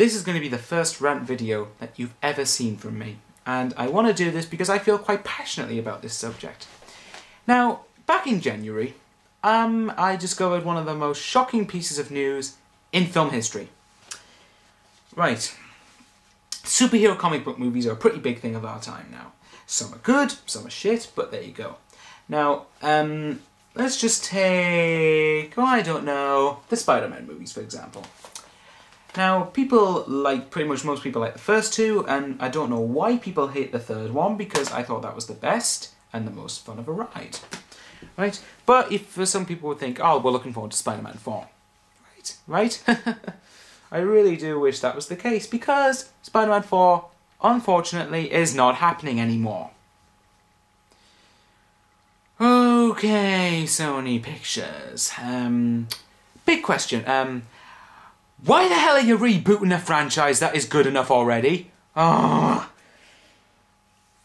This is going to be the first rant video that you've ever seen from me, and I want to do this because I feel quite passionately about this subject. Now, back in January, I discovered one of the most shocking pieces of news in film history. Right, superhero comic book movies are a pretty big thing of our time now. Some are good, some are shit, but there you go. Now, let's just take, I don't know, the Spider-Man movies, for example. Now, people like, pretty much most people like the first two, and I don't know why people hate the third one, because I thought that was the best and the most fun of a ride. Right? But if for some people would think, oh, we're looking forward to Spider-Man 4. Right? I really do wish that was the case, because Spider-Man 4, unfortunately, is not happening anymore. Okay, Sony Pictures. Big question. Why the hell are you rebooting a franchise that is good enough already? Oh.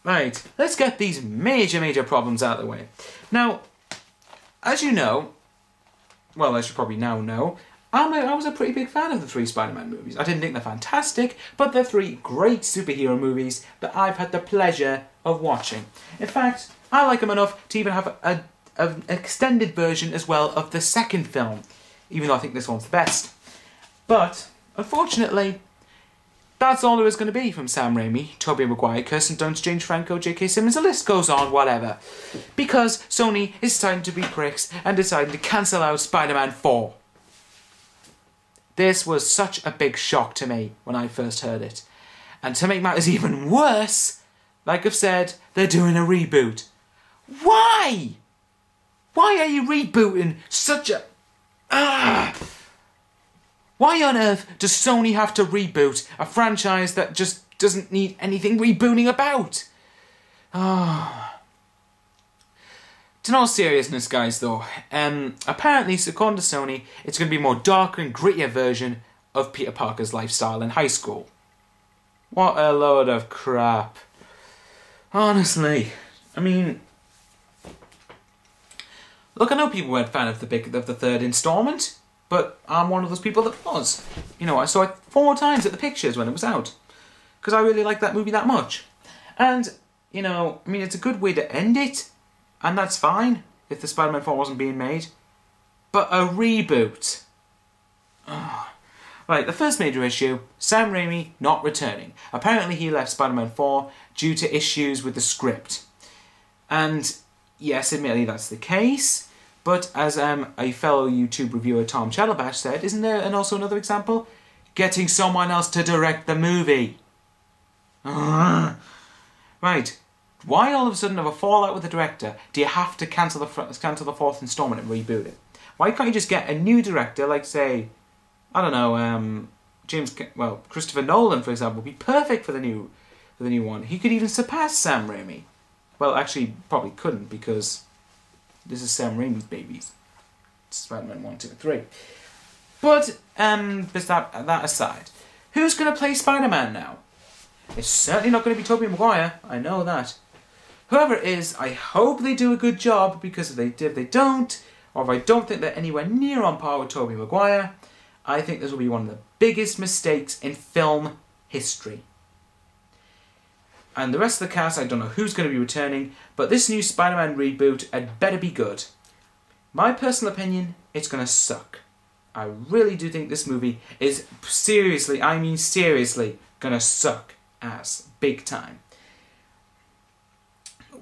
Right, let's get these major problems out of the way. Now, as you know, well, as you probably now know, I was a pretty big fan of the three Spider-Man movies. I didn't think they're fantastic, but they're three great superhero movies that I've had the pleasure of watching. In fact, I like them enough to even have an extended version as well of the second film, even though I think this one's the best. But, unfortunately, that's all there is going to be from Sam Raimi, Tobey Maguire, Kirsten Dunst, James Franco, J.K. Simmons, the list goes on, whatever. Because Sony is deciding to be pricks and deciding to cancel out Spider-Man 4. This was such a big shock to me when I first heard it. And to make matters even worse, like I've said, they're doing a reboot. Why? Why are you rebooting such a... Why on earth does Sony have to reboot a franchise that just doesn't need anything rebooting about? In all seriousness, guys, though, apparently, according to Sony, it's going to be a more darker and grittier version of Peter Parker's lifestyle in high school. What a load of crap. Honestly, I mean... Look, I know people weren't fan of the third installment, but I'm one of those people that was. You know, I saw it 4 times at the pictures when it was out, because I really liked that movie that much. And, you know, I mean, it's a good way to end it, and that's fine if the Spider-Man 4 wasn't being made. But a reboot. Right, the first major issue, Sam Raimi not returning. Apparently he left Spider-Man 4 due to issues with the script. And yes, admittedly that's the case. But as a fellow YouTube reviewer, Tom Chatterbash, said, isn't there also another example? Getting someone else to direct the movie. Right. Why all of a sudden have a fallout with the director do you have to cancel the 4th installment and reboot it? Why can't you just get a new director, like, say, I don't know, Christopher Nolan, for example, would be perfect for the new one. He could even surpass Sam Raimi. Well, actually, probably couldn't, because this is Sam Raimi's babies. Spider-Man 1, 2, 3. But, that aside, who's going to play Spider-Man now? It's certainly not going to be Tobey Maguire, I know that. Whoever it is, I hope they do a good job, because if they don't, or if I don't think they're anywhere near on par with Tobey Maguire, I think this will be one of the biggest mistakes in film history. And the rest of the cast, I don't know who's going to be returning, but this new Spider-Man reboot had better be good. My personal opinion, it's going to suck. I really do think this movie is seriously, I mean seriously, going to suck ass. Big time.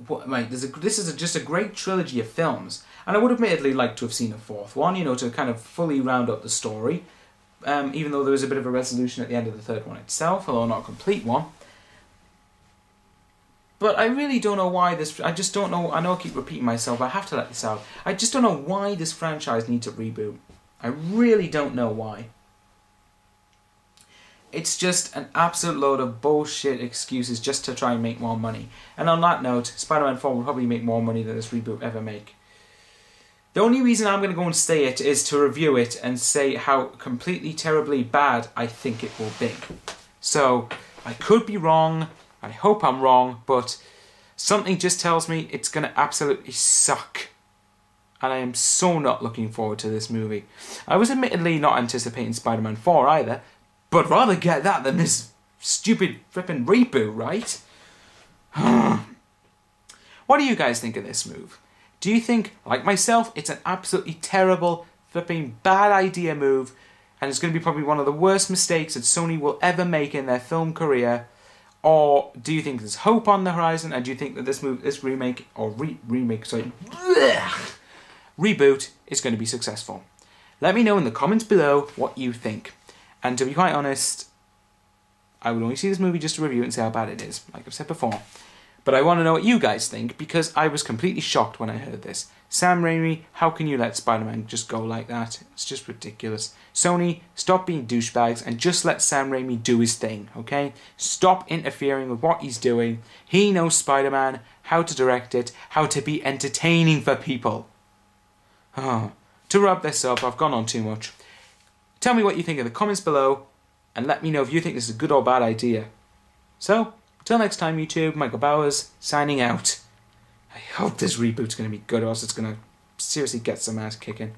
Right, this is just a great trilogy of films, and I would admittedly like to have seen a 4th one, you know, to kind of fully round up the story, even though there was a bit of a resolution at the end of the 3rd one itself, although not a complete one. But I really don't know why this... I just don't know... I know I keep repeating myself, but I have to let this out. I just don't know why this franchise needs a reboot. I really don't know why. It's just an absolute load of bullshit excuses just to try and make more money. And on that note, Spider-Man 4 will probably make more money than this reboot ever make. The only reason I'm going to go and say it is to review it and say how completely, terribly bad I think it will be. So, I could be wrong... I hope I'm wrong, but something just tells me it's going to absolutely suck. And I am so not looking forward to this movie. I was admittedly not anticipating Spider-Man 4 either, but rather get that than this stupid flipping reboot, right? What do you guys think of this move? Do you think, like myself, it's an absolutely terrible, flipping bad idea move, and it's going to be probably one of the worst mistakes that Sony will ever make in their film career? Or do you think there's hope on the horizon, and do you think that this reboot is going to be successful? Let me know in the comments below what you think. And to be quite honest, I would only see this movie just to review it and see how bad it is, like I've said before. But I want to know what you guys think, because I was completely shocked when I heard this. Sam Raimi, how can you let Spider-Man just go like that? It's just ridiculous. Sony, stop being douchebags and just let Sam Raimi do his thing, okay? Stop interfering with what he's doing. He knows Spider-Man, how to direct it, how to be entertaining for people. To wrap this up, I've gone on too much. Tell me what you think in the comments below, and let me know if you think this is a good or bad idea. So, till next time, YouTube, Michael Bowers, signing out. I hope this reboot's going to be good, or else it's going to seriously get some ass kicking.